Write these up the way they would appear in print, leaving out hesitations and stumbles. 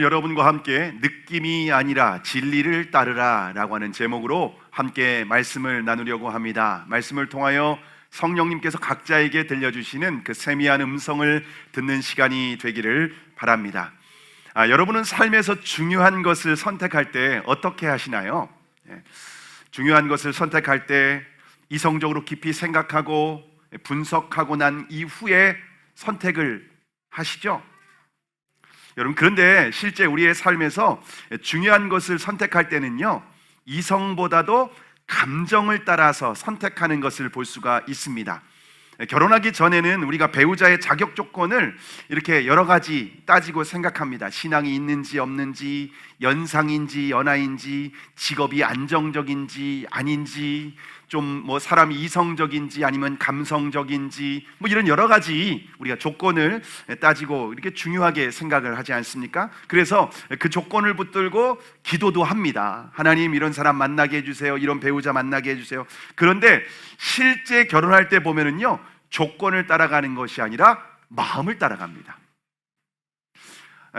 오늘 여러분과 함께 느낌이 아니라 진리를 따르라 라고 하는 제목으로 함께 말씀을 나누려고 합니다. 말씀을 통하여 성령님께서 각자에게 들려주시는 그 세미한 음성을 듣는 시간이 되기를 바랍니다. 여러분은 삶에서 중요한 것을 선택할 때 어떻게 하시나요? 중요한 것을 선택할 때 이성적으로 깊이 생각하고 분석하고 난 이후에 선택을 하시죠? 여러분, 그런데 실제 우리의 삶에서 중요한 것을 선택할 때는요, 이성보다도 감정을 따라서 선택하는 것을 볼 수가 있습니다. 결혼하기 전에는 우리가 배우자의 자격 조건을 이렇게 여러 가지 따지고 생각합니다. 신앙이 있는지 없는지, 연상인지 연하인지, 직업이 안정적인지 아닌지, 좀 사람이 이성적인지 아니면 감성적인지, 이런 여러 가지 우리가 조건을 따지고 이렇게 중요하게 생각을 하지 않습니까? 그래서 그 조건을 붙들고 기도도 합니다. 하나님, 이런 사람 만나게 해주세요. 이런 배우자 만나게 해주세요. 그런데 실제 결혼할 때 보면은요, 조건을 따라가는 것이 아니라 마음을 따라갑니다.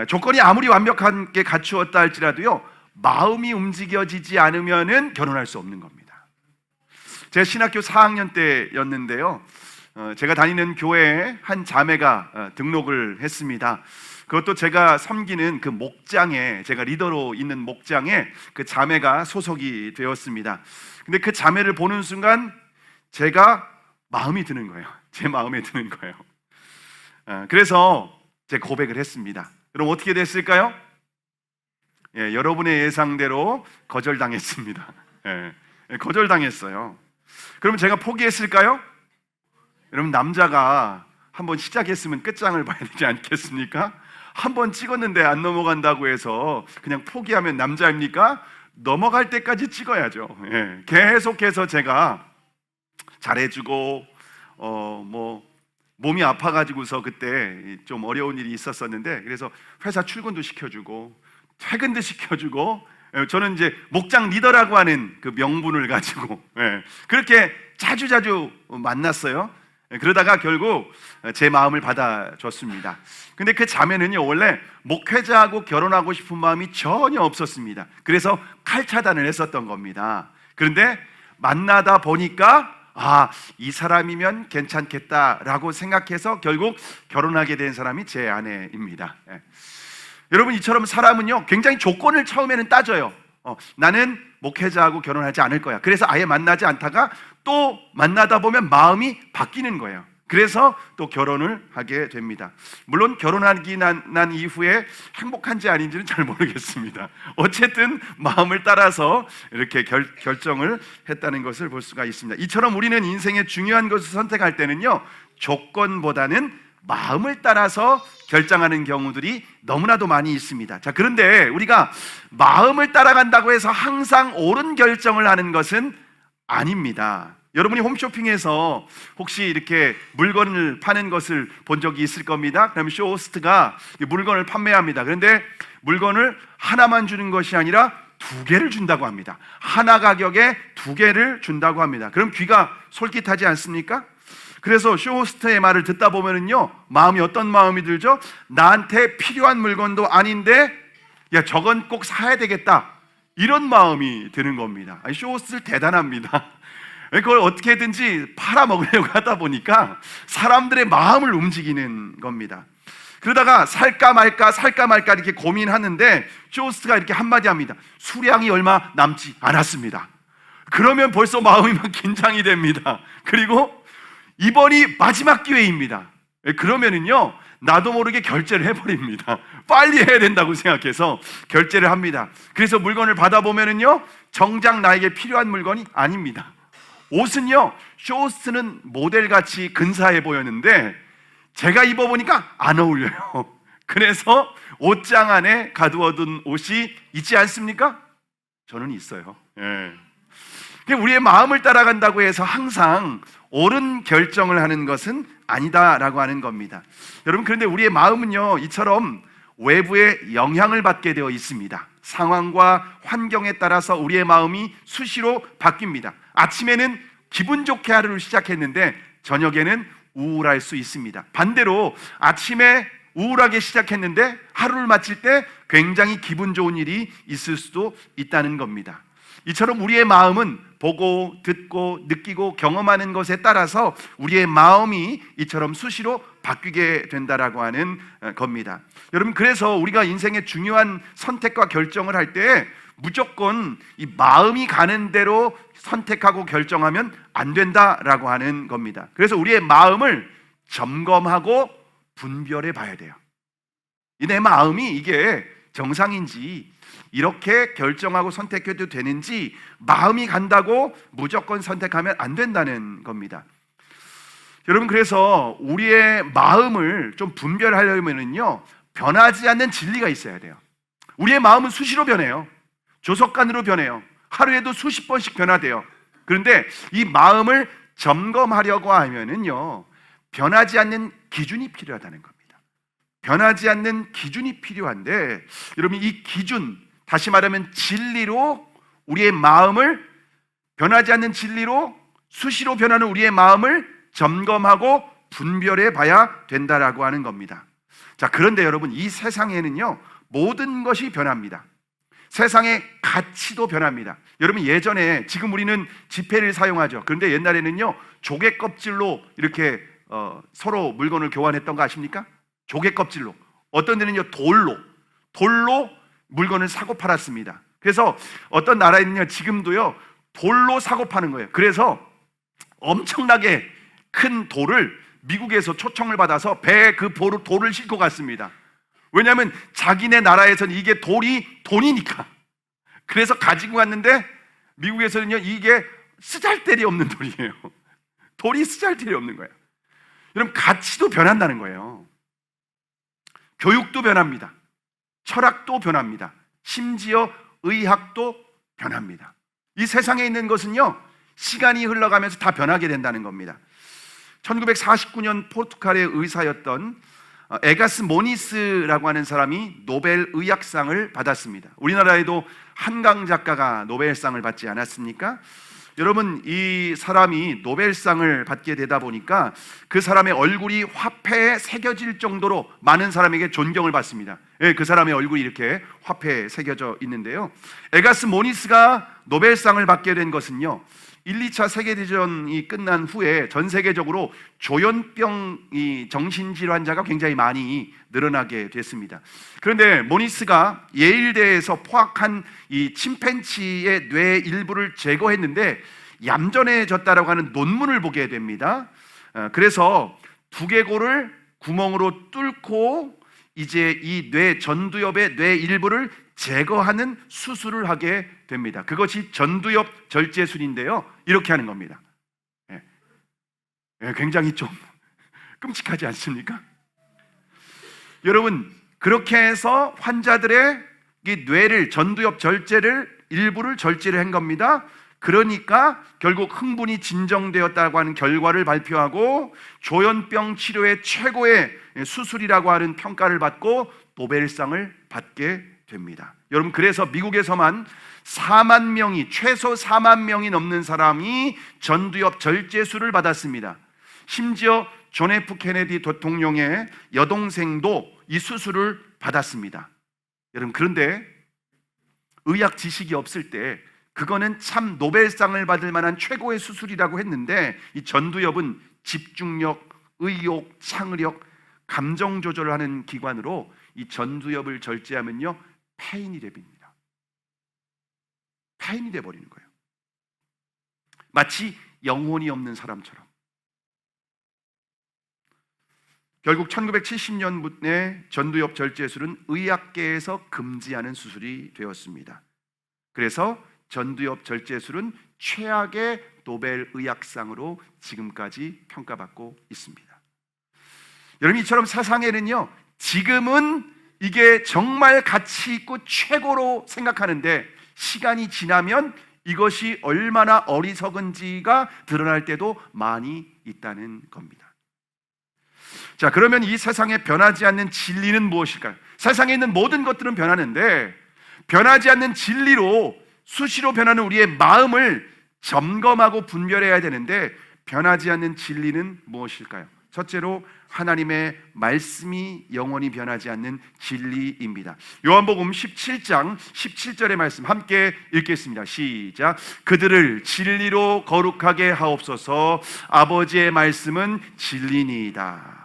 조건이 아무리 완벽하게 갖추었다 할지라도요, 마음이 움직여지지 않으면은 결혼할 수 없는 겁니다. 제가 신학교 4학년 때였는데요, 제가 다니는 교회에 한 자매가 등록을 했습니다. 그것도 제가 섬기는 그 목장에, 제가 리더로 있는 목장에 그 자매가 소속이 되었습니다. 근데 그 자매를 보는 순간 제가 마음이 드는 거예요. 제 마음에 드는 거예요. 그래서 제가 고백을 했습니다. 그럼 어떻게 됐을까요? 여러분의 예상대로 거절당했습니다. 거절당했어요. 그럼 제가 포기했을까요? 여러분, 남자가 한번 시작했으면 끝장을 봐야 되지 않겠습니까? 한번 찍었는데 안 넘어간다고 해서 그냥 포기하면 남자입니까? 넘어갈 때까지 찍어야죠. 계속해서 제가 잘해주고 몸이 아파가지고서 그때 좀 어려운 일이 있었었는데, 그래서 회사 출근도 시켜주고 퇴근도 시켜주고, 저는 이제 목장 리더라고 하는 그 명분을 가지고 그렇게 자주 만났어요. 그러다가 결국 제 마음을 받아줬습니다. 근데 그 자매는요, 원래 목회자하고 결혼하고 싶은 마음이 전혀 없었습니다. 그래서 칼차단을 했었던 겁니다. 그런데 만나다 보니까 이 사람이면 괜찮겠다라고 생각해서 결국 결혼하게 된 사람이 제 아내입니다. 여러분, 이처럼 사람은요, 굉장히 조건을 처음에는 따져요. 나는 목회자하고 결혼하지 않을 거야. 그래서 아예 만나지 않다가 또 만나다 보면 마음이 바뀌는 거예요. 그래서 또 결혼을 하게 됩니다. 물론 결혼하기 난 이후에 행복한지 아닌지는 잘 모르겠습니다. 어쨌든 마음을 따라서 이렇게 결정을 했다는 것을 볼 수가 있습니다. 이처럼 우리는 인생의 중요한 것을 선택할 때는요, 조건보다는 마음을 따라서 결정하는 경우들이 너무나도 많이 있습니다. 자, 그런데 우리가 마음을 따라간다고 해서 항상 옳은 결정을 하는 것은 아닙니다. 여러분이 홈쇼핑에서 혹시 이렇게 물건을 파는 것을 본 적이 있을 겁니다. 그럼 쇼호스트가 물건을 판매합니다. 그런데 물건을 하나만 주는 것이 아니라 2개를 준다고 합니다. 하나 가격에 2개를 준다고 합니다. 그럼 귀가 솔깃하지 않습니까? 그래서 쇼호스트의 말을 듣다 보면은요, 마음이 어떤 마음이 들죠? 나한테 필요한 물건도 아닌데 저건 꼭 사야 되겠다, 이런 마음이 드는 겁니다. 쇼호스트 대단합니다. 그걸 어떻게든지 팔아먹으려고 하다 보니까 사람들의 마음을 움직이는 겁니다. 그러다가 살까 말까 이렇게 고민하는데 쇼호스트가 이렇게 한마디 합니다. 수량이 얼마 남지 않았습니다. 그러면 벌써 마음이 막 긴장이 됩니다. 그리고 이번이 마지막 기회입니다. 그러면은요, 나도 모르게 결제를 해버립니다. 빨리 해야 된다고 생각해서 결제를 합니다. 그래서 물건을 받아보면은요, 정작 나에게 필요한 물건이 아닙니다. 옷은요, 쇼호스트는 모델같이 근사해 보였는데 제가 입어보니까 안 어울려요. 그래서 옷장 안에 가두어둔 옷이 있지 않습니까? 저는 있어요. 우리의 마음을 따라간다고 해서 항상 옳은 결정을 하는 것은 아니다라고 하는 겁니다. 여러분, 그런데 우리의 마음은요, 이처럼 외부의 영향을 받게 되어 있습니다. 상황과 환경에 따라서 우리의 마음이 수시로 바뀝니다. 아침에는 기분 좋게 하루를 시작했는데 저녁에는 우울할 수 있습니다. 반대로 아침에 우울하게 시작했는데 하루를 마칠 때 굉장히 기분 좋은 일이 있을 수도 있다는 겁니다. 이처럼 우리의 마음은 보고 듣고 느끼고 경험하는 것에 따라서 우리의 마음이 이처럼 수시로 바뀌게 된다라고 하는 겁니다. 여러분, 그래서 우리가 인생의 중요한 선택과 결정을 할 때 무조건 이 마음이 가는 대로 선택하고 결정하면 안 된다라고 하는 겁니다. 그래서 우리의 마음을 점검하고 분별해 봐야 돼요. 내 마음이 이게 정상인지, 이렇게 결정하고 선택해도 되는지, 마음이 간다고 무조건 선택하면 안 된다는 겁니다. 여러분, 그래서 우리의 마음을 좀 분별하려면요, 변하지 않는 진리가 있어야 돼요. 우리의 마음은 수시로 변해요. 조석간으로 변해요. 하루에도 수십 번씩 변화돼요. 그런데 이 마음을 점검하려고 하면은요, 변하지 않는 기준이 필요하다는 겁니다. 변하지 않는 기준이 필요한데, 여러분, 이 기준, 다시 말하면 진리로 우리의 마음을, 변하지 않는 진리로 수시로 변하는 우리의 마음을 점검하고 분별해 봐야 된다라고 하는 겁니다. 자, 그런데 여러분, 이 세상에는요, 모든 것이 변합니다. 세상의 가치도 변합니다. 여러분, 예전에, 지금 우리는 지폐를 사용하죠. 그런데 옛날에는요, 조개 껍질로 이렇게 서로 물건을 교환했던 거 아십니까? 조개 껍질로. 어떤 데는요, 돌로 물건을 사고 팔았습니다. 그래서 어떤 나라에는요, 지금도요, 돌로 사고 파는 거예요. 그래서 엄청나게 큰 돌을 미국에서 초청을 받아서 배에 그 돌을 싣고 갔습니다. 왜냐하면 자기네 나라에서는 이게 돌이 돈이니까. 그래서 가지고 갔는데 미국에서는요, 이게 쓰잘데리 없는 돌이에요. 돌이 쓰잘데리 없는 거예요. 여러분, 가치도 변한다는 거예요. 교육도 변합니다. 철학도 변합니다. 심지어 의학도 변합니다. 이 세상에 있는 것은요, 시간이 흘러가면서 다 변하게 된다는 겁니다. 1949년 포르투갈의 의사였던 에가스 모니스라고 하는 사람이 노벨 의학상을 받았습니다. 우리나라에도 한강 작가가 노벨상을 받지 않았습니까? 여러분, 이 사람이 노벨상을 받게 되다 보니까 그 사람의 얼굴이 화폐에 새겨질 정도로 많은 사람에게 존경을 받습니다. 그 사람의 얼굴이 이렇게 화폐에 새겨져 있는데요, 에가스 모니스가 노벨상을 받게 된 것은요, 1, 2차 세계대전이 끝난 후에 전 세계적으로 조현병 정신질환자가 굉장히 많이 늘어나게 됐습니다. 그런데 모니스가 예일대에서 포악한 이 침팬지의 뇌 일부를 제거했는데 얌전해졌다라고 하는 논문을 보게 됩니다. 그래서 두개골을 구멍으로 뚫고 이제 이 전두엽의 뇌 일부를 제거하는 수술을 하게 됩니다. 그것이 전두엽 절제술인데요, 이렇게 하는 겁니다. 굉장히 좀 끔찍하지 않습니까? 여러분, 그렇게 해서 환자들의 이 뇌를, 전두엽 일부를 절제를 한 겁니다. 그러니까 결국 흥분이 진정되었다고 하는 결과를 발표하고 조현병 치료의 최고의 수술이라고 하는 평가를 받고 노벨상을 받게 됩니다. 여러분, 그래서 미국에서만 4만 명이, 최소 4만 명이 넘는 사람이 전두엽 절제술을 받았습니다. 심지어 존 F 케네디 대통령의 여동생도 이 수술을 받았습니다. 여러분, 그런데 의학 지식이 없을 때 그거는 참 노벨상을 받을 만한 최고의 수술이라고 했는데, 이 전두엽은 집중력, 의욕, 창의력, 감정 조절을 하는 기관으로 이 전두엽을 절제하면요, 폐인이 됩니다. 폐인이 돼버리는 거예요. 마치 영혼이 없는 사람처럼. 결국 1970년에 전두엽 절제술은 의학계에서 금지하는 수술이 되었습니다. 그래서 전두엽 절제술은 최악의 노벨 의학상으로 지금까지 평가받고 있습니다. 여러분, 이처럼 세상에는요, 지금은 이게 정말 가치 있고 최고로 생각하는데 시간이 지나면 이것이 얼마나 어리석은지가 드러날 때도 많이 있다는 겁니다. 자, 그러면 이 세상에 변하지 않는 진리는 무엇일까요? 세상에 있는 모든 것들은 변하는데 변하지 않는 진리로 수시로 변하는 우리의 마음을 점검하고 분별해야 되는데 변하지 않는 진리는 무엇일까요? 첫째로 하나님의 말씀이 영원히 변하지 않는 진리입니다. 요한복음 17장 17절의 말씀 함께 읽겠습니다. 시작. 그들을 진리로 거룩하게 하옵소서. 아버지의 말씀은 진리니이다.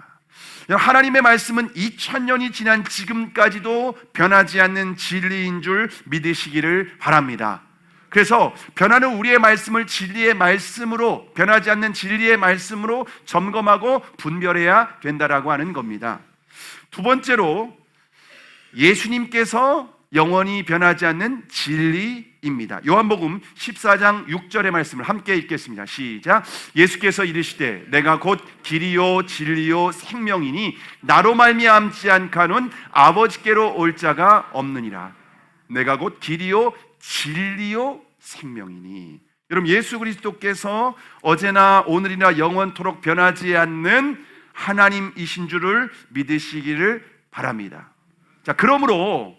하나님의 말씀은 2000년이 지난 지금까지도 변하지 않는 진리인 줄 믿으시기를 바랍니다. 그래서 변하는 우리의 말씀을 진리의 말씀으로, 변하지 않는 진리의 말씀으로 점검하고 분별해야 된다라고 하는 겁니다. 두 번째로 예수님께서 영원히 변하지 않는 진리입니다. 요한복음 14장 6절의 말씀을 함께 읽겠습니다. 시작. 예수께서 이르시되 내가 곧 길이요 진리요 생명이니 나로 말미암지 않고는 아버지께로 올 자가 없느니라. 내가 곧 길이요 진리요 생명이니. 여러분, 예수 그리스도께서 어제나 오늘이나 영원토록 변하지 않는 하나님이신 줄을 믿으시기를 바랍니다. 자, 그러므로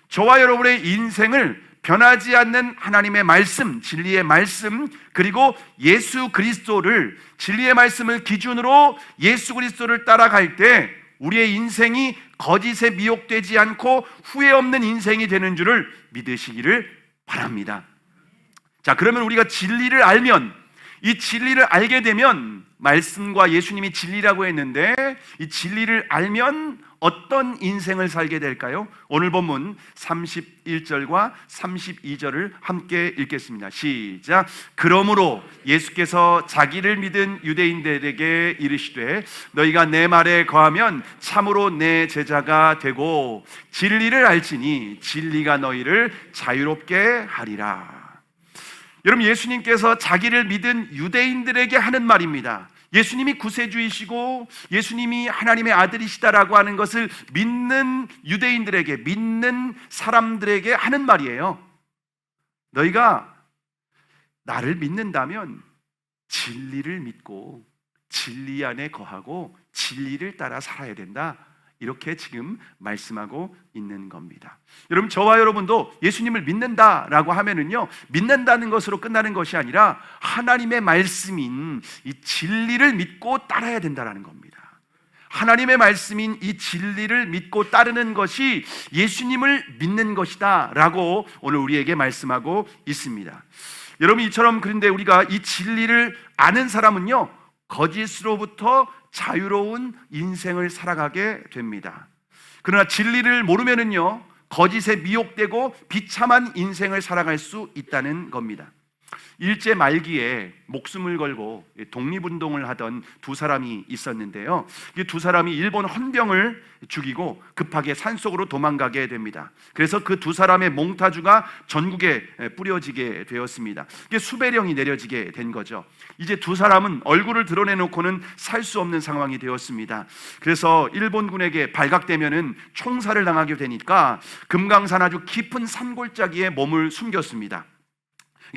저와 여러분의 인생을 변하지 않는 하나님의 말씀, 진리의 말씀, 그리고 예수 그리스도를, 진리의 말씀을 기준으로 예수 그리스도를 따라갈 때 우리의 인생이 거짓에 미혹되지 않고 후회 없는 인생이 되는 줄을 믿으시기를 바랍니다. 자, 그러면 우리가 진리를 알면, 이 진리를 알게 되면, 말씀과 예수님이 진리라고 했는데 이 진리를 알면 어떤 인생을 살게 될까요? 오늘 본문 31절과 32절을 함께 읽겠습니다. 시작. 그러므로 예수께서 자기를 믿은 유대인들에게 이르시되 너희가 내 말에 거하면 참으로 내 제자가 되고 진리를 알지니 진리가 너희를 자유롭게 하리라. 여러분, 예수님께서 자기를 믿은 유대인들에게 하는 말입니다. 예수님이 구세주이시고 예수님이 하나님의 아들이시다라고 하는 것을 믿는 유대인들에게, 믿는 사람들에게 하는 말이에요. 너희가 나를 믿는다면 진리를 믿고 진리 안에 거하고 진리를 따라 살아야 된다. 이렇게 지금 말씀하고 있는 겁니다. 여러분, 저와 여러분도 예수님을 믿는다라고 하면은요, 믿는다는 것으로 끝나는 것이 아니라 하나님의 말씀인 이 진리를 믿고 따라야 된다라는 겁니다. 하나님의 말씀인 이 진리를 믿고 따르는 것이 예수님을 믿는 것이다 라고 오늘 우리에게 말씀하고 있습니다. 여러분, 이처럼 그런데 우리가 이 진리를 아는 사람은요, 거짓으로부터 자유로운 인생을 살아가게 됩니다. 그러나 진리를 모르면은요, 거짓에 미혹되고 비참한 인생을 살아갈 수 있다는 겁니다. 일제 말기에 목숨을 걸고 독립운동을 하던 두 사람이 있었는데요, 이 두 사람이 일본 헌병을 죽이고 급하게 산속으로 도망가게 됩니다. 그래서 그 두 사람의 몽타주가 전국에 뿌려지게 되었습니다. 이게 수배령이 내려지게 된 거죠. 이제 두 사람은 얼굴을 드러내놓고는 살 수 없는 상황이 되었습니다. 그래서 일본군에게 발각되면은 총살을 당하게 되니까 금강산 아주 깊은 산골짜기에 몸을 숨겼습니다.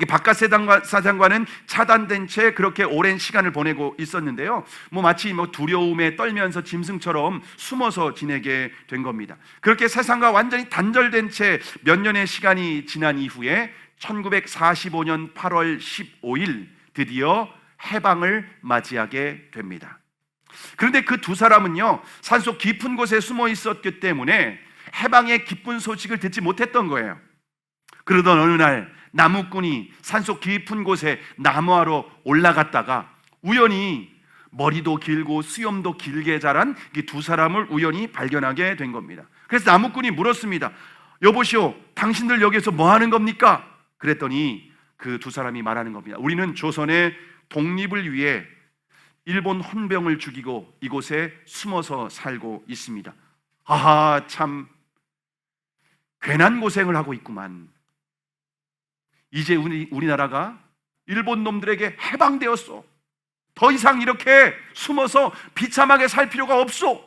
바깥 사장과는 차단된 채 그렇게 오랜 시간을 보내고 있었는데요, 마치 두려움에 떨면서 짐승처럼 숨어서 지내게 된 겁니다. 그렇게 세상과 완전히 단절된 채 몇 년의 시간이 지난 이후에 1945년 8월 15일 드디어 해방을 맞이하게 됩니다. 그런데 그 두 사람은요, 산속 깊은 곳에 숨어 있었기 때문에 해방의 기쁜 소식을 듣지 못했던 거예요. 그러던 어느 날 나무꾼이 산속 깊은 곳에 나무하러 올라갔다가 우연히 머리도 길고 수염도 길게 자란 이 두 사람을 우연히 발견하게 된 겁니다. 그래서 나무꾼이 물었습니다. 여보시오, 당신들 여기서 뭐 하는 겁니까? 그랬더니 그 두 사람이 말하는 겁니다. 우리는 조선의 독립을 위해 일본 헌병을 죽이고 이곳에 숨어서 살고 있습니다. 아하, 참 괜한 고생을 하고 있구만. 이제 우리나라가 일본 놈들에게 해방되었어. 더 이상 이렇게 숨어서 비참하게 살 필요가 없어.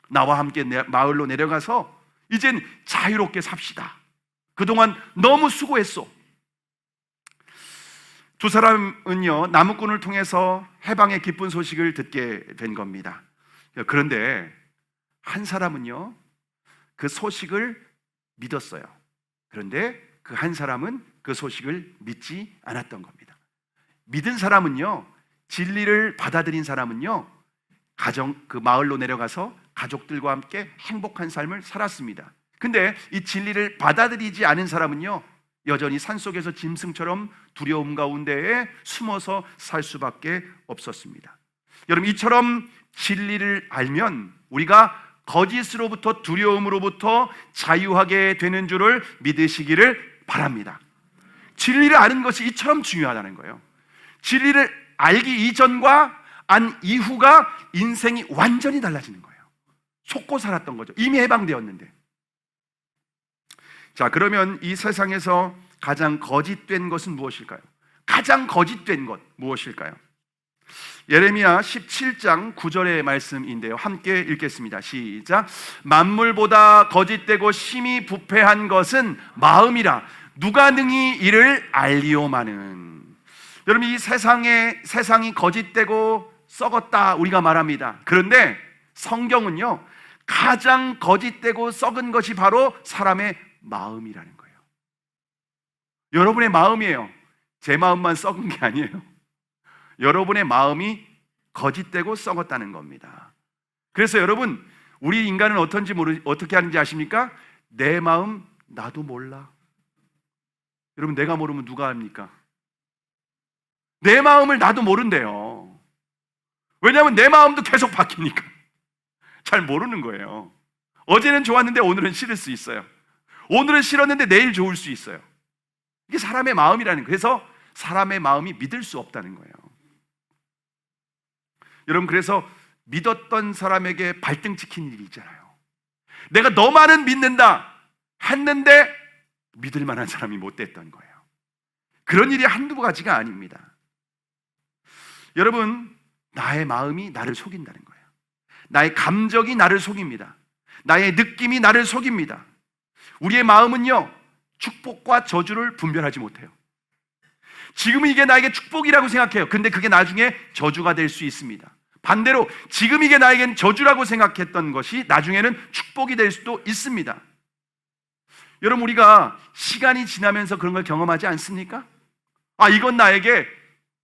나와 함께 마을로 내려가서 이젠 자유롭게 삽시다. 그동안 너무 수고했어. 두 사람은요, 나무꾼을 통해서 해방의 기쁜 소식을 듣게 된 겁니다. 그런데 한 사람은요, 그 소식을 믿었어요. 그런데 그 한 사람은 그 소식을 믿지 않았던 겁니다. 믿은 사람은요, 진리를 받아들인 사람은요, 그 마을로 내려가서 가족들과 함께 행복한 삶을 살았습니다. 근데 이 진리를 받아들이지 않은 사람은요, 여전히 산속에서 짐승처럼 두려움 가운데에 숨어서 살 수밖에 없었습니다. 여러분, 이처럼 진리를 알면 우리가 거짓으로부터, 두려움으로부터 자유하게 되는 줄을 믿으시기를 바랍니다. 진리를 아는 것이 이처럼 중요하다는 거예요. 진리를 알기 이전과 안 이후가 인생이 완전히 달라지는 거예요. 속고 살았던 거죠. 이미 해방되었는데. 자, 그러면 이 세상에서 가장 거짓된 것은 무엇일까요? 가장 거짓된 것 무엇일까요? 예레미야 17장 9절의 말씀인데요, 함께 읽겠습니다. 시작. 만물보다 거짓되고 심히 부패한 것은 마음이라 누가 능히 이를 알리오마는. 여러분, 이 세상이 거짓되고 썩었다 우리가 말합니다. 그런데 성경은요, 가장 거짓되고 썩은 것이 바로 사람의 마음이라는 거예요. 여러분의 마음이에요. 제 마음만 썩은 게 아니에요. 여러분의 마음이 거짓되고 썩었다는 겁니다. 그래서 여러분, 우리 인간은 어떻게 하는지 아십니까? 내 마음 나도 몰라. 여러분, 내가 모르면 누가 합니까? 내 마음을 나도 모른대요. 왜냐하면 내 마음도 계속 바뀌니까 잘 모르는 거예요. 어제는 좋았는데 오늘은 싫을 수 있어요. 오늘은 싫었는데 내일 좋을 수 있어요. 이게 사람의 마음이라는 거예요. 그래서 사람의 마음이 믿을 수 없다는 거예요. 여러분, 그래서 믿었던 사람에게 발등 찍힌 일이 있잖아요. 내가 너만은 믿는다 했는데 믿을 만한 사람이 못 됐던 거예요. 그런 일이 한두 가지가 아닙니다. 여러분, 나의 마음이 나를 속인다는 거예요. 나의 감정이 나를 속입니다. 나의 느낌이 나를 속입니다. 우리의 마음은요, 축복과 저주를 분별하지 못해요. 지금은 이게 나에게 축복이라고 생각해요. 근데 그게 나중에 저주가 될 수 있습니다. 반대로 지금 이게 나에겐 저주라고 생각했던 것이 나중에는 축복이 될 수도 있습니다. 여러분, 우리가 시간이 지나면서 그런 걸 경험하지 않습니까? 아, 이건 나에게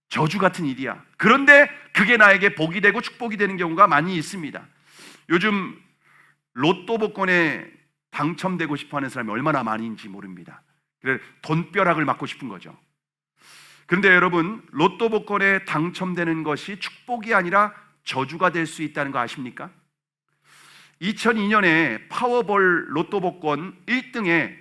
저주 같은 일이야. 그런데 그게 나에게 복이 되고 축복이 되는 경우가 많이 있습니다. 요즘 로또 복권에 당첨되고 싶어하는 사람이 얼마나 많은지 모릅니다. 그래서 돈벼락을 맞고 싶은 거죠. 그런데 여러분, 로또 복권에 당첨되는 것이 축복이 아니라 저주가 될 수 있다는 거 아십니까? 2002년에 파워볼 로또 복권 1등에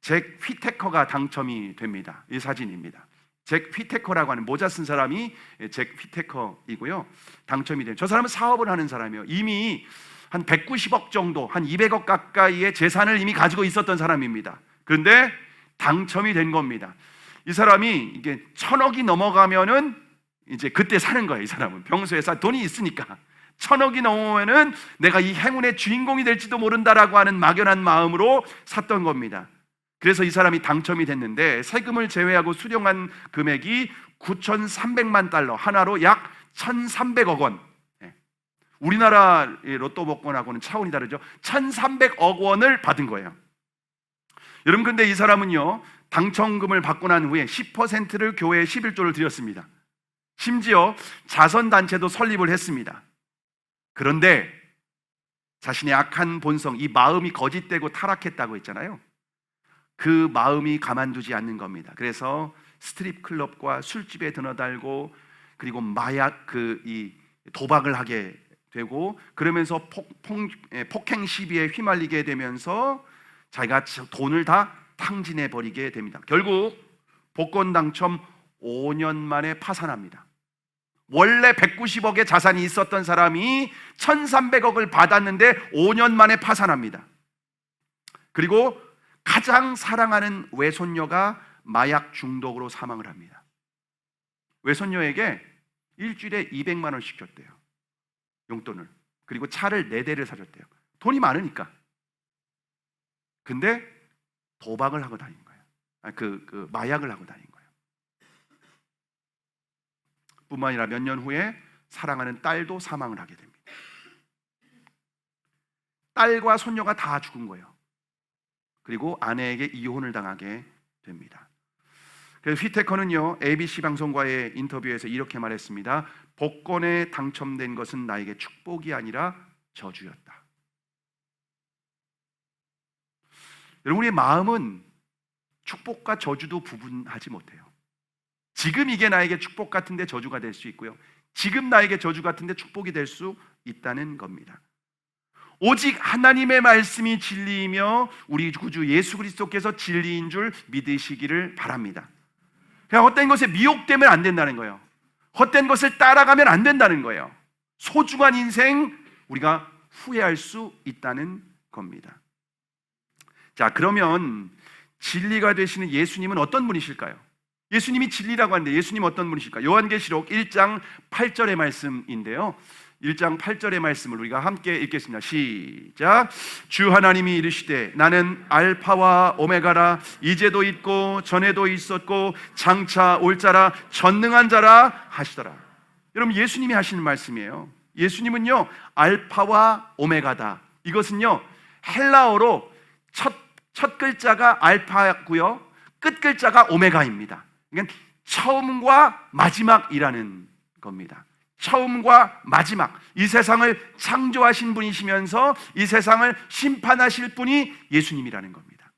잭 휘테커가 당첨이 됩니다. 이 사진입니다. 잭 휘테커라고 하는 모자 쓴 사람이 잭 휘테커이고요. 당첨이 돼요. 저 사람은 사업을 하는 사람이에요. 이미 한 190억 정도, 한 200억 가까이의 재산을 이미 가지고 있었던 사람입니다. 그런데 당첨이 된 겁니다. 이 사람이 이게 1000억이 넘어가면은 이제 그때 사는 거예요. 이 사람은 평소에 돈이 있으니까 1000억이 넘으면은 내가 이 행운의 주인공이 될지도 모른다라고 하는 막연한 마음으로 샀던 겁니다. 그래서 이 사람이 당첨이 됐는데 세금을 제외하고 수령한 금액이 9,300만 달러, 하나로 약 1,300억 원. 우리나라 로또 복권하고는 차원이 다르죠. 1,300억 원을 받은 거예요. 여러분, 근데 이 사람은요, 당첨금을 받고 난 후에 10%를 교회에 11조를 드렸습니다. 심지어 자선단체도 설립을 했습니다. 그런데 자신의 악한 본성, 이 마음이 거짓되고 타락했다고 했잖아요. 그 마음이 가만두지 않는 겁니다. 그래서 스트립 클럽과 술집에 드나들고, 그리고 마약 이 도박을 하게 되고, 그러면서 폭행 시비에 휘말리게 되면서 자기가 돈을 다 탕진해 버리게 됩니다. 결국 복권 당첨 5년 만에 파산합니다. 원래 190억의 자산이 있었던 사람이 1,300억을 받았는데 5년 만에 파산합니다. 그리고 가장 사랑하는 외손녀가 마약 중독으로 사망을 합니다. 외손녀에게 일주일에 200만 원씩 줬대요. 용돈을. 그리고 차를 4대를 사줬대요. 돈이 많으니까. 근데 도박을 하고 다닌 거예요. 마약을 하고 다닌 거예요. 뿐만 아니라 몇 년 후에 사랑하는 딸도 사망을 하게 됩니다. 딸과 손녀가 다 죽은 거예요. 그리고 아내에게 이혼을 당하게 됩니다. 그래서 휘테커는요, ABC 방송과의 인터뷰에서 이렇게 말했습니다. 복권에 당첨된 것은 나에게 축복이 아니라 저주였다. 여러분, 우리의 마음은 축복과 저주도 구분하지 못해요. 지금 이게 나에게 축복 같은데 저주가 될 수 있고요, 지금 나에게 저주 같은데 축복이 될 수 있다는 겁니다. 오직 하나님의 말씀이 진리이며 우리 구주 예수 그리스도께서 진리인 줄 믿으시기를 바랍니다. 그냥 헛된 것에 미혹되면 안 된다는 거예요. 헛된 것을 따라가면 안 된다는 거예요. 소중한 인생 우리가 후회할 수 있다는 겁니다. 자, 그러면 진리가 되시는 예수님은 어떤 분이실까요? 예수님이 진리라고 하는데 예수님 어떤 분이실까요? 요한계시록 1장 8절의 말씀인데요, 1장 8절의 말씀을 우리가 함께 읽겠습니다. 시작. 주 하나님이 이르시되 나는 알파와 오메가라, 이제도 있고 전에도 있었고 장차 올 자라, 전능한 자라 하시더라. 여러분, 예수님이 하시는 말씀이에요. 예수님은요, 알파와 오메가다. 이것은요, 헬라어로 첫 글자가 알파고요, 끝 글자가 오메가입니다. 그러니까 처음과 마지막이라는 겁니다. 처음과 마지막, 이 세상을 창조하신 분이시면서 이 세상을 심판하실 분이 예수님이라는 겁니다.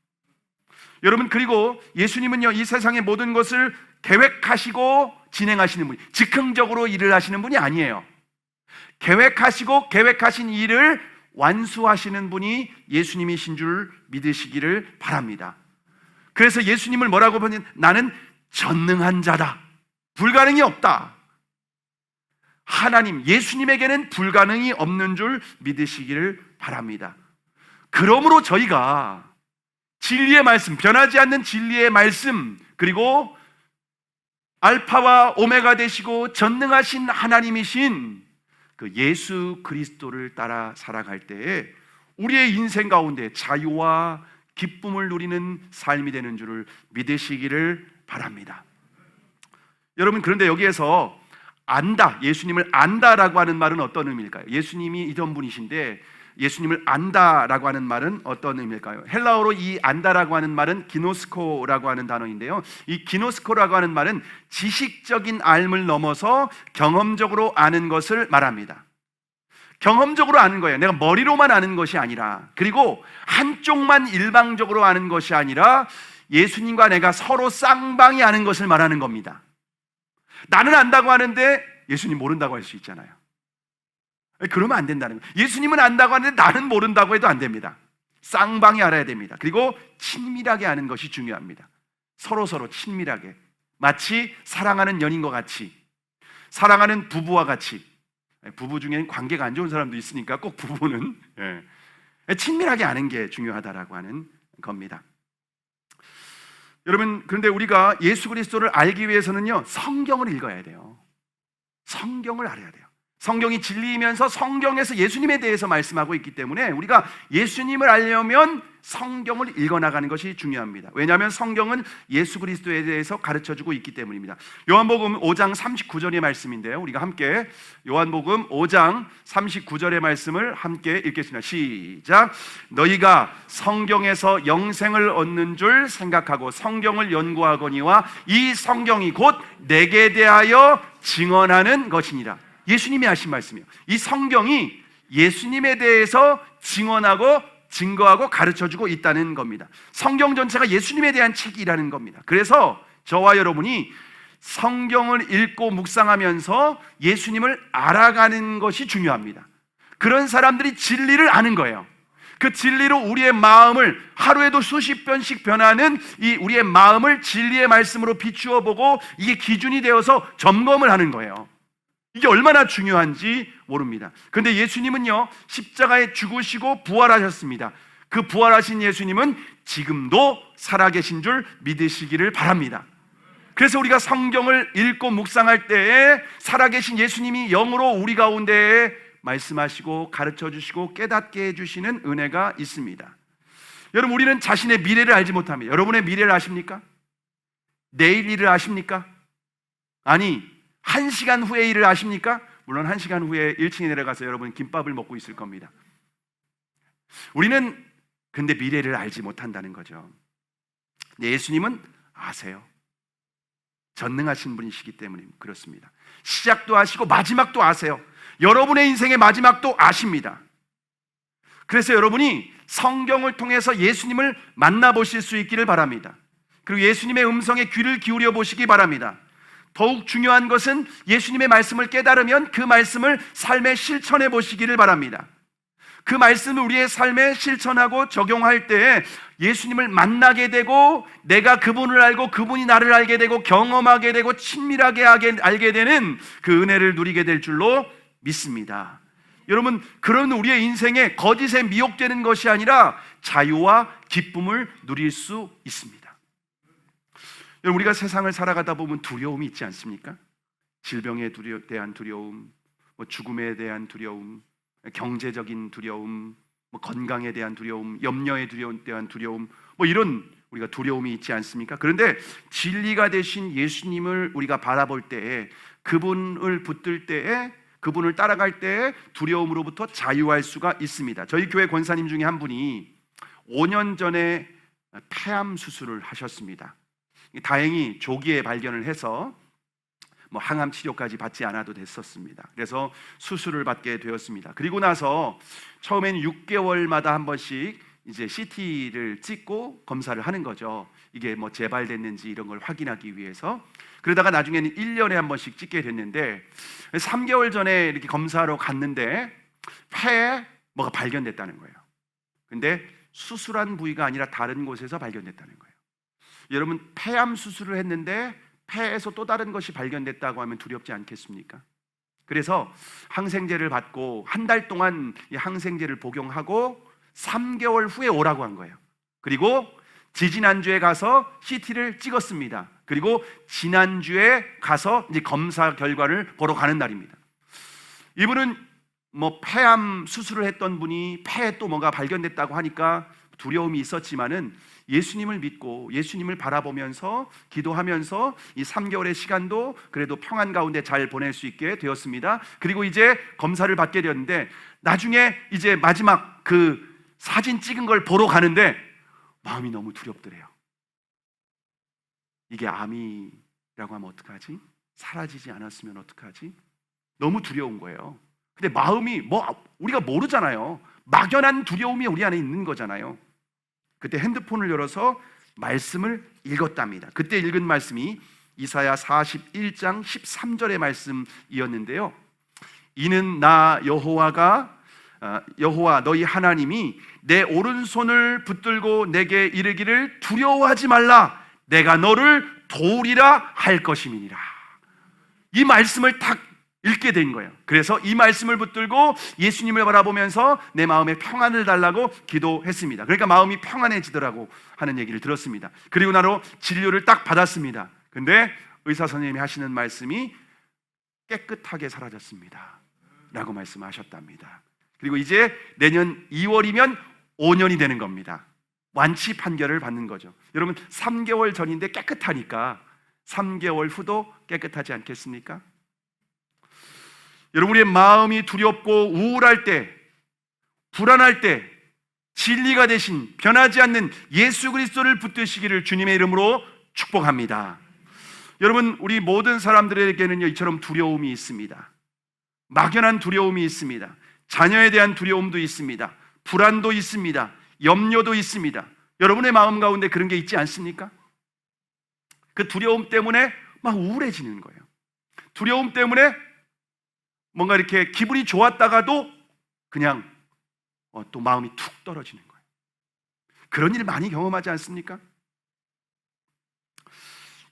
여러분, 그리고 예수님은요, 이 세상의 모든 것을 계획하시고 진행하시는 분이, 즉흥적으로 일을 하시는 분이 아니에요. 계획하시고 계획하신 일을 완수하시는 분이 예수님이신 줄 믿으시기를 바랍니다. 그래서 예수님을 뭐라고 보면, 나는 전능한 자다, 불가능이 없다. 하나님, 예수님에게는 불가능이 없는 줄 믿으시기를 바랍니다. 그러므로 저희가 진리의 말씀, 변하지 않는 진리의 말씀, 그리고 알파와 오메가 되시고 전능하신 하나님이신 그 예수 그리스도를 따라 살아갈 때에 우리의 인생 가운데 자유와 기쁨을 누리는 삶이 되는 줄을 믿으시기를 바랍니다. 여러분, 그런데 여기에서 안다, 예수님을 안다라고 하는 말은 어떤 의미일까요? 예수님이 이런 분이신데 예수님을 안다라고 하는 말은 어떤 의미일까요? 헬라어로 이 안다라고 하는 말은 기노스코라고 하는 단어인데요, 이 기노스코라고 하는 말은 지식적인 알을 넘어서 경험적으로 아는 것을 말합니다. 경험적으로 아는 거예요. 내가 머리로만 아는 것이 아니라, 그리고 한쪽만 일방적으로 아는 것이 아니라 예수님과 내가 서로 쌍방이 아는 것을 말하는 겁니다. 나는 안다고 하는데 예수님 모른다고 할 수 있잖아요. 그러면 안 된다는 거예요. 예수님은 안다고 하는데 나는 모른다고 해도 안 됩니다. 쌍방이 알아야 됩니다. 그리고 친밀하게 아는 것이 중요합니다. 서로 친밀하게, 마치 사랑하는 연인과 같이, 사랑하는 부부와 같이. 부부 중에는 관계가 안 좋은 사람도 있으니까 꼭 부부는 친밀하게 아는 게 중요하다라고 하는 겁니다. 여러분, 그런데 우리가 예수 그리스도를 알기 위해서는요, 성경을 읽어야 돼요. 성경을 알아야 돼요. 성경이 진리이면서 성경에서 예수님에 대해서 말씀하고 있기 때문에 우리가 예수님을 알려면 성경을 읽어나가는 것이 중요합니다. 왜냐하면 성경은 예수 그리스도에 대해서 가르쳐주고 있기 때문입니다. 요한복음 5장 39절의 말씀인데요, 우리가 함께 요한복음 5장 39절의 말씀을 함께 읽겠습니다. 시작. 너희가 성경에서 영생을 얻는 줄 생각하고 성경을 연구하거니와 이 성경이 곧 내게 대하여 증언하는 것이니라. 예수님이 하신 말씀이에요. 이 성경이 예수님에 대해서 증언하고 증거하고 가르쳐주고 있다는 겁니다. 성경 전체가 예수님에 대한 책이라는 겁니다. 그래서 저와 여러분이 성경을 읽고 묵상하면서 예수님을 알아가는 것이 중요합니다. 그런 사람들이 진리를 아는 거예요. 그 진리로 우리의 마음을 하루에도 수십 번씩 변하는 이 우리의 마음을 진리의 말씀으로 비추어 보고 이게 기준이 되어서 점검을 하는 거예요. 이게 얼마나 중요한지 모릅니다. 그런데 예수님은요, 십자가에 죽으시고 부활하셨습니다. 그 부활하신 예수님은 지금도 살아계신 줄 믿으시기를 바랍니다. 그래서 우리가 성경을 읽고 묵상할 때에 살아계신 예수님이 영으로 우리 가운데에 말씀하시고 가르쳐주시고 깨닫게 해주시는 은혜가 있습니다. 여러분, 우리는 자신의 미래를 알지 못합니다. 여러분의 미래를 아십니까? 내일 일을 아십니까? 아니, 1시간 후의 일을 아십니까? 물론 1시간 후에 1층에 내려가서 여러분 김밥을 먹고 있을 겁니다. 우리는 근데 미래를 알지 못한다는 거죠. 예수님은 아세요. 전능하신 분이시기 때문에 그렇습니다. 시작도 아시고 마지막도 아세요. 여러분의 인생의 마지막도 아십니다. 그래서 여러분이 성경을 통해서 예수님을 만나보실 수 있기를 바랍니다. 그리고 예수님의 음성에 귀를 기울여 보시기 바랍니다. 더욱 중요한 것은 예수님의 말씀을 깨달으면 그 말씀을 삶에 실천해 보시기를 바랍니다. 그 말씀을 우리의 삶에 실천하고 적용할 때에 예수님을 만나게 되고 내가 그분을 알고 그분이 나를 알게 되고 경험하게 되고 친밀하게 알게 되는 그 은혜를 누리게 될 줄로 믿습니다. 여러분, 그런 우리의 인생에 거짓에 미혹되는 것이 아니라 자유와 기쁨을 누릴 수 있습니다. 여러분, 우리가 세상을 살아가다 보면 두려움이 있지 않습니까? 질병에 대한 두려움, 죽음에 대한 두려움, 경제적인 두려움, 건강에 대한 두려움, 염려에 대한 두려움, 이런 우리가 두려움이 있지 않습니까? 그런데 진리가 되신 예수님을 우리가 바라볼 때에, 그분을 붙들 때에, 그분을 따라갈 때에 두려움으로부터 자유할 수가 있습니다. 저희 교회 권사님 중에 한 분이 5년 전에 폐암 수술을 하셨습니다. 다행히 조기에 발견을 해서 항암 치료까지 받지 않아도 됐었습니다. 그래서 수술을 받게 되었습니다. 그리고 나서 처음에는 6개월마다 한 번씩 이제 CT를 찍고 검사를 하는 거죠. 이게 재발됐는지 이런 걸 확인하기 위해서. 그러다가 나중에는 1년에 한 번씩 찍게 됐는데 3개월 전에 이렇게 검사하러 갔는데 폐에 뭐가 발견됐다는 거예요. 근데 수술한 부위가 아니라 다른 곳에서 발견됐다는 거예요. 여러분, 폐암 수술을 했는데 폐에서 또 다른 것이 발견됐다고 하면 두렵지 않겠습니까? 그래서 항생제를 받고 한 달 동안 이 항생제를 복용하고 3개월 후에 오라고 한 거예요. 그리고 지지난주에 가서 CT를 찍었습니다. 그리고 지난주에 가서 이제 검사 결과를 보러 가는 날입니다. 이분은 폐암 수술을 했던 분이 폐에 또 뭔가 발견됐다고 하니까 두려움이 있었지만은 예수님을 믿고 예수님을 바라보면서 기도하면서 이 3개월의 시간도 그래도 평안 가운데 잘 보낼 수 있게 되었습니다. 그리고 이제 검사를 받게 되었는데 나중에 이제 마지막 그 사진 찍은 걸 보러 가는데 마음이 너무 두렵더래요. 이게 암이라고 하면 어떡하지? 사라지지 않았으면 어떡하지? 너무 두려운 거예요. 근데 마음이 우리가 모르잖아요. 막연한 두려움이 우리 안에 있는 거잖아요. 그때 핸드폰을 열어서 말씀을 읽었답니다. 그때 읽은 말씀이 이사야 41장 13절의 말씀이었는데요. 이는 나 여호와 너희 하나님이 내 오른손을 붙들고 내게 이르기를 두려워하지 말라, 내가 너를 도우리라 할 것임이니라. 이 말씀을 딱 읽게 된 거예요. 그래서 이 말씀을 붙들고 예수님을 바라보면서 내 마음에 평안을 달라고 기도했습니다. 그러니까 마음이 평안해지더라고 하는 얘기를 들었습니다. 그리고 나로 진료를 딱 받았습니다. 근데 의사 선생님이 하시는 말씀이 깨끗하게 사라졌습니다 라고 말씀하셨답니다. 그리고 이제 내년 2월이면 5년이 되는 겁니다. 완치 판결을 받는 거죠. 여러분, 3개월 전인데 깨끗하니까 3개월 후도 깨끗하지 않겠습니까? 여러분, 우리의 마음이 두렵고 우울할 때, 불안할 때 진리가 되신 변하지 않는 예수 그리스도를 붙드시기를 주님의 이름으로 축복합니다. 여러분, 우리 모든 사람들에게는요, 이처럼 두려움이 있습니다. 막연한 두려움이 있습니다. 자녀에 대한 두려움도 있습니다. 불안도 있습니다. 염려도 있습니다. 여러분의 마음 가운데 그런 게 있지 않습니까? 그 두려움 때문에 막 우울해지는 거예요. 두려움 때문에 뭔가 이렇게 기분이 좋았다가도 그냥 또 마음이 툭 떨어지는 거예요. 그런 일 많이 경험하지 않습니까?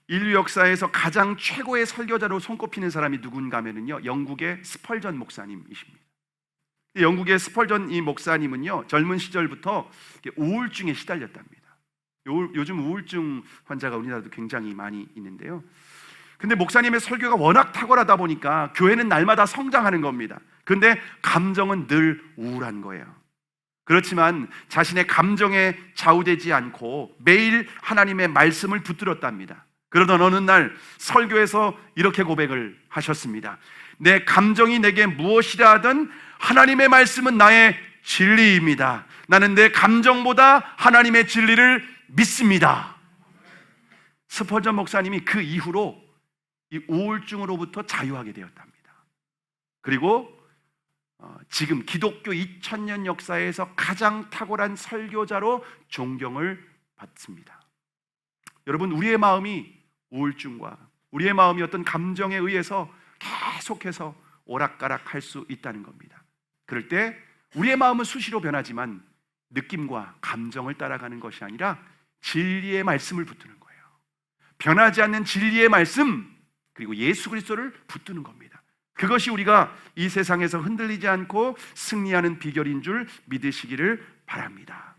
인류 역사에서 가장 최고의 설교자로 손꼽히는 사람이 누군가 하면요, 영국의 스펄전 목사님이십니다. 영국의 스펄전 이 목사님은요, 젊은 시절부터 우울증에 시달렸답니다. 요즘 우울증 환자가 우리나라도 굉장히 많이 있는데요. 근데 목사님의 설교가 워낙 탁월하다 보니까 교회는 날마다 성장하는 겁니다. 근데 감정은 늘 우울한 거예요. 그렇지만 자신의 감정에 좌우되지 않고 매일 하나님의 말씀을 붙들었답니다. 그러던 어느 날 설교에서 이렇게 고백을 하셨습니다. 내 감정이 내게 무엇이라 하든 하나님의 말씀은 나의 진리입니다. 나는 내 감정보다 하나님의 진리를 믿습니다. 스펄전 목사님이 그 이후로 이 우울증으로부터 자유하게 되었답니다. 그리고 지금 기독교 2000년 역사에서 가장 탁월한 설교자로 존경을 받습니다. 여러분, 우리의 마음이 우울증과 우리의 마음이 어떤 감정에 의해서 계속해서 오락가락할 수 있다는 겁니다. 그럴 때 우리의 마음은 수시로 변하지만 느낌과 감정을 따라가는 것이 아니라 진리의 말씀을 붙드는 거예요. 변하지 않는 진리의 말씀, 그리고 예수 그리스도를 붙드는 겁니다. 그것이 우리가 이 세상에서 흔들리지 않고 승리하는 비결인 줄 믿으시기를 바랍니다.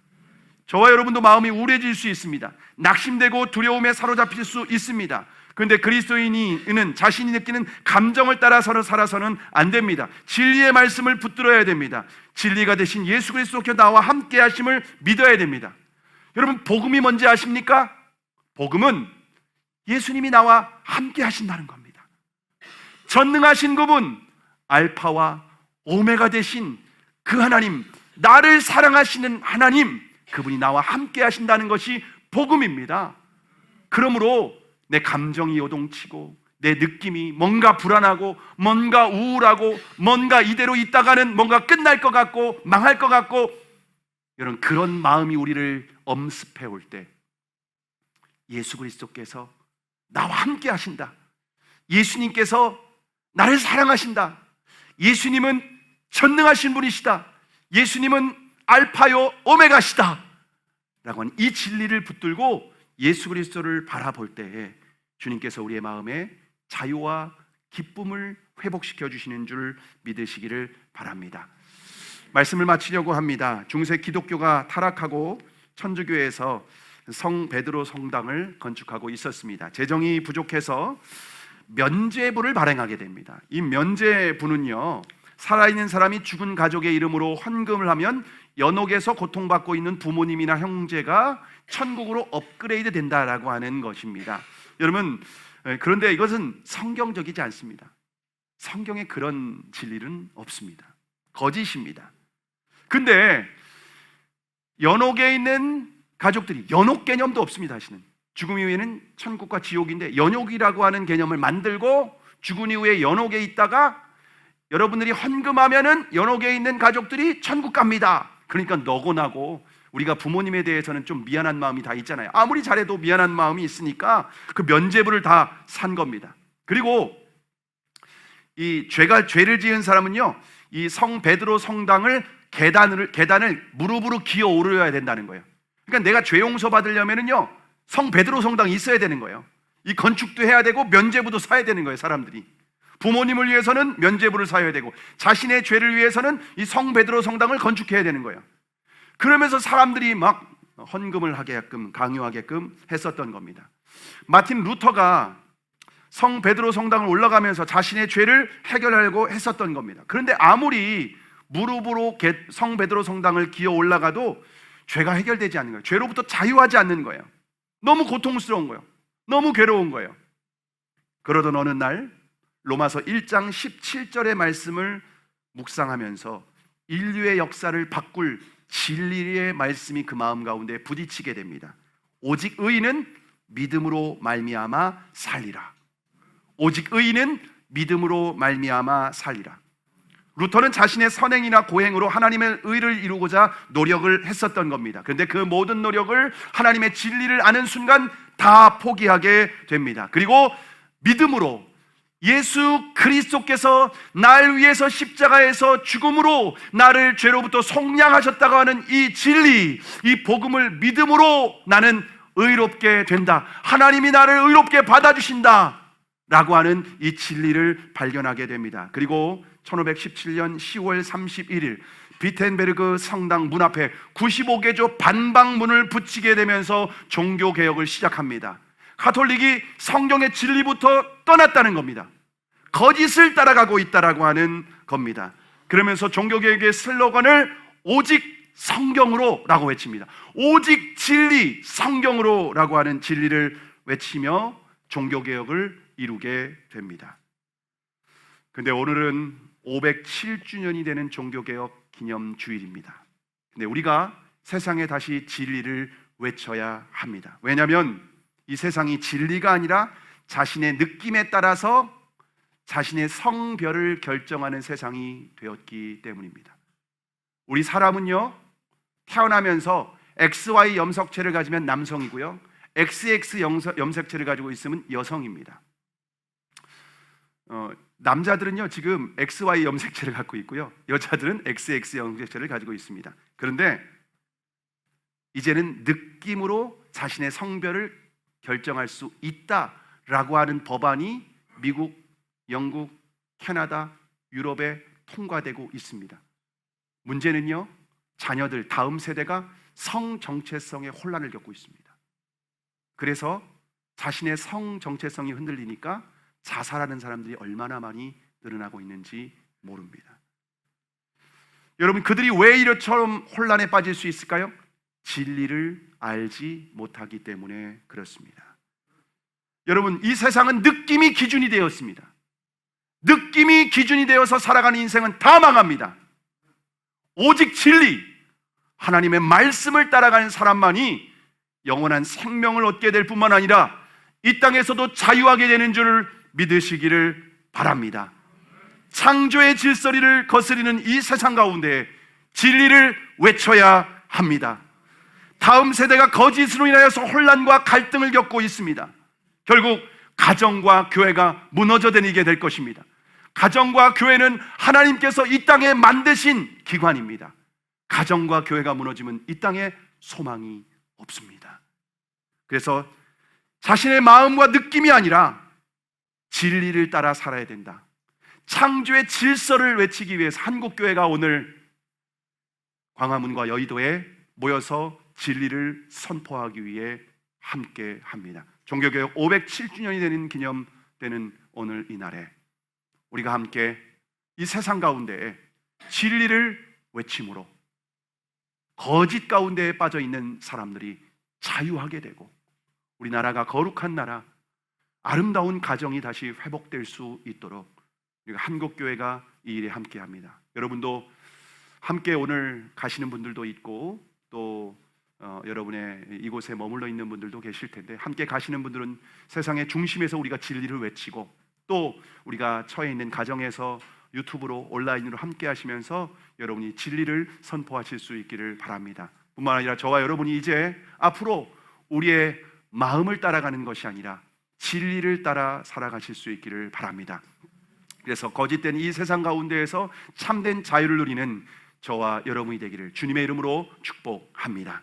저와 여러분도 마음이 우울해질 수 있습니다. 낙심되고 두려움에 사로잡힐 수 있습니다. 그런데 그리스도인은 자신이 느끼는 감정을 따라서 살아서는 안 됩니다. 진리의 말씀을 붙들어야 됩니다. 진리가 되신 예수 그리스도께서 나와 함께 하심을 믿어야 됩니다. 여러분, 복음이 뭔지 아십니까? 복음은 예수님이 나와 함께 하신다는 겁니다. 전능하신 그분, 알파와 오메가 되신 그 하나님, 나를 사랑하시는 하나님, 그분이 나와 함께 하신다는 것이 복음입니다. 그러므로 내 감정이 요동치고 내 느낌이 뭔가 불안하고 뭔가 우울하고 뭔가 이대로 있다가는 뭔가 끝날 것 같고 망할 것 같고, 여러분, 그런 마음이 우리를 엄습해 올 때 예수 그리스도께서 나와 함께 하신다, 예수님께서 나를 사랑하신다, 예수님은 전능하신 분이시다, 예수님은 알파요 오메가시다 라고 하는 이 진리를 붙들고 예수 그리스도를 바라볼 때에 주님께서 우리의 마음에 자유와 기쁨을 회복시켜 주시는 줄 믿으시기를 바랍니다. 말씀을 마치려고 합니다. 중세 기독교가 타락하고 천주교에서 성 베드로 성당을 건축하고 있었습니다. 재정이 부족해서 면죄부를 발행하게 됩니다. 이 면죄부는요, 살아있는 사람이 죽은 가족의 이름으로 헌금을 하면 연옥에서 고통받고 있는 부모님이나 형제가 천국으로 업그레이드 된다라고 하는 것입니다. 여러분, 그런데 이것은 성경적이지 않습니다. 성경에 그런 진리는 없습니다. 거짓입니다. 근데 연옥에 있는 가족들이, 연옥 개념도 없습니다. 다시는 죽음 이후에는 천국과 지옥인데 연옥이라고 하는 개념을 만들고 죽은 이후에 연옥에 있다가 여러분들이 헌금하면은 연옥에 있는 가족들이 천국 갑니다. 그러니까 너고나고 우리가 부모님에 대해서는 좀 미안한 마음이 다 있잖아요. 아무리 잘해도 미안한 마음이 있으니까 그 면죄부를 다 산 겁니다. 그리고 이 죄를 지은 사람은요, 이 성 베드로 성당을 계단을 무릎으로 기어 오르야 된다는 거예요. 그러니까 내가 죄 용서 받으려면은요, 성 베드로 성당이 있어야 되는 거예요. 이 건축도 해야 되고 면죄부도 사야 되는 거예요. 사람들이 부모님을 위해서는 면죄부를 사야 되고 자신의 죄를 위해서는 이 성 베드로 성당을 건축해야 되는 거예요. 그러면서 사람들이 막 헌금을 하게끔 강요하게끔 했었던 겁니다. 마틴 루터가 성 베드로 성당을 올라가면서 자신의 죄를 해결하려고 했었던 겁니다. 그런데 아무리 무릎으로 성 베드로 성당을 기어 올라가도 죄가 해결되지 않는 거예요. 죄로부터 자유하지 않는 거예요. 너무 고통스러운 거예요. 너무 괴로운 거예요. 그러던 어느 날 로마서 1장 17절의 말씀을 묵상하면서 인류의 역사를 바꿀 진리의 말씀이 그 마음 가운데 부딪히게 됩니다. 오직 의인은 믿음으로 말미암아 살리라. 오직 의인은 믿음으로 말미암아 살리라. 루터는 자신의 선행이나 고행으로 하나님의 의를 이루고자 노력을 했었던 겁니다. 그런데 그 모든 노력을 하나님의 진리를 아는 순간 다 포기하게 됩니다. 그리고 믿음으로 예수 그리스도께서 날 위해서 십자가에서 죽음으로 나를 죄로부터 속량하셨다고 하는 이 진리, 이 복음을 믿음으로 나는 의롭게 된다, 하나님이 나를 의롭게 받아주신다 라고 하는 이 진리를 발견하게 됩니다. 그리고 1517년 10월 31일 비텐베르그 성당 문 앞에 95개조 반박문을 붙이게 되면서 종교개혁을 시작합니다. 가톨릭이 성경의 진리부터 떠났다는 겁니다. 거짓을 따라가고 있다라고 하는 겁니다. 그러면서 종교개혁의 슬로건을 오직 성경으로 라고 외칩니다. 오직 진리, 성경으로 라고 하는 진리를 외치며 종교개혁을 이루게 됩니다. 근데 오늘은 507주년이 되는 종교개혁 기념주일입니다. 근데 우리가 세상에 다시 진리를 외쳐야 합니다. 왜냐하면 이 세상이 진리가 아니라 자신의 느낌에 따라서 자신의 성별을 결정하는 세상이 되었기 때문입니다. 우리 사람은요, 태어나면서 XY 염색체를 가지면 남성이고요, XX 염색체를 가지고 있으면 여성입니다. 남자들은요 지금 XY 염색체를 갖고 있고요, 여자들은 XX 염색체를 가지고 있습니다. 그런데 이제는 느낌으로 자신의 성별을 결정할 수 있다라고 하는 법안이 미국, 영국, 캐나다, 유럽에 통과되고 있습니다. 문제는요, 자녀들, 다음 세대가 성 정체성의 혼란을 겪고 있습니다. 그래서 자신의 성 정체성이 흔들리니까 자살하는 사람들이 얼마나 많이 늘어나고 있는지 모릅니다. 여러분, 그들이 왜 이처럼 혼란에 빠질 수 있을까요? 진리를 알지 못하기 때문에 그렇습니다. 여러분, 이 세상은 느낌이 기준이 되었습니다. 느낌이 기준이 되어서 살아가는 인생은 다 망합니다. 오직 진리, 하나님의 말씀을 따라가는 사람만이 영원한 생명을 얻게 될 뿐만 아니라 이 땅에서도 자유하게 되는 줄 믿으시기를 바랍니다. 창조의 질서리를 거스리는 이 세상 가운데 진리를 외쳐야 합니다. 다음 세대가 거짓으로 인하여서 혼란과 갈등을 겪고 있습니다. 결국 가정과 교회가 무너져 내리게 될 것입니다. 가정과 교회는 하나님께서 이 땅에 만드신 기관입니다. 가정과 교회가 무너지면 이 땅에 소망이 없습니다. 그래서 자신의 마음과 느낌이 아니라 진리를 따라 살아야 된다. 창조의 질서를 외치기 위해서 한국교회가 오늘 광화문과 여의도에 모여서 진리를 선포하기 위해 함께 합니다. 종교개혁 507주년이 되는 기념되는 오늘 이 날에 우리가 함께 이 세상 가운데 진리를 외침으로 거짓 가운데에 빠져 있는 사람들이 자유하게 되고 우리나라가 거룩한 나라, 아름다운 가정이 다시 회복될 수 있도록 우리가 한국교회가 이 일에 함께 합니다. 여러분도 함께 오늘 가시는 분들도 있고 또 여러분의 이곳에 머물러 있는 분들도 계실 텐데, 함께 가시는 분들은 세상의 중심에서 우리가 진리를 외치고 또 우리가 처해 있는 가정에서 유튜브로 온라인으로 함께 하시면서 여러분이 진리를 선포하실 수 있기를 바랍니다. 뿐만 아니라 저와 여러분이 이제 앞으로 우리의 마음을 따라가는 것이 아니라 진리를 따라 살아가실 수 있기를 바랍니다. 그래서 거짓된 이 세상 가운데에서 참된 자유를 누리는 저와 여러분이 되기를 주님의 이름으로 축복합니다.